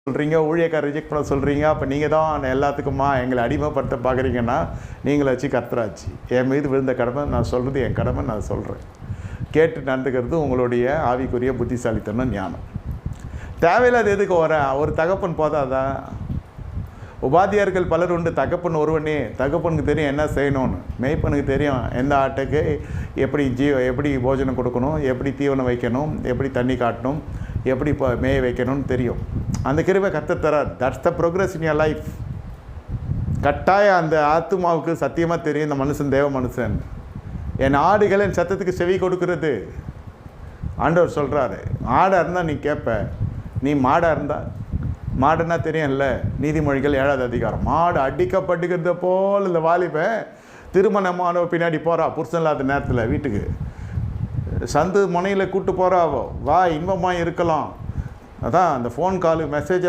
சொல்கிறீங்க, ஊழியக்கார ரிஜெக்ட் பண்ண சொல்கிறீங்க. அப்போ நீங்கள் தான் எல்லாத்துக்குமா எங்களை அடிமைப்படுத்த பார்க்குறீங்கன்னா நீங்களை வச்சு கர்த்தராச்சு. என் மீது விழுந்த கடமை, நான் சொல்கிறது என் கடமை, நான் சொல்கிறேன். கேட்டு நடந்துக்கிறது உங்களுடைய ஆவிக்குரிய புத்திசாலித்தனம், ஞானம். தேவையில்லாத எதுக்கு ஒரு தகப்பன் போதாதான்? உபாத்தியார்கள் பலர் உண்டு, தகப்பன் ஒருவனே. தகப்பனுக்கு தெரியும் என்ன செய்யணும்னு, மேய்ப்பனுக்கு தெரியும் எந்த ஆட்டுக்கு எப்படி போஜனம் கொடுக்கணும், எப்படி தீவனம் வைக்கணும், எப்படி தண்ணி காட்டணும், எப்படி மேய வைக்கணும்னு தெரியும். அந்த கிருபை கர்த்தர் தரார். That's the progress in your life. கட்டாயம் அந்த ஆத்துமாவுக்கு சத்தியமாக தெரியும் இந்த மனுஷன் தேவ மனுஷன். என் ஆடுகள் என் சத்தத்துக்கு செவி கொடுக்கிறது ஆண்டவர் சொல்கிறாரு. ஆடாக இருந்தால் நீ கேட்ப, நீ மாடாக இருந்தால், மாடுன்னா தெரியும்ல, நீதிமொழிகள் 7வது அதிகாரம். மாடு அடிக்கப்படுகிறது போல் இந்த வாலிபன் திருமணமான பின்னாடி போகிறா, புருஷன் இல்லாத நேரத்தில் வீட்டுக்கு சந்து முனையில் கூப்பிட்டு போகிறாவோ, வா இன்பமாக இருக்கலாம். அதான் அந்த ஃபோன் காலு மெசேஜ்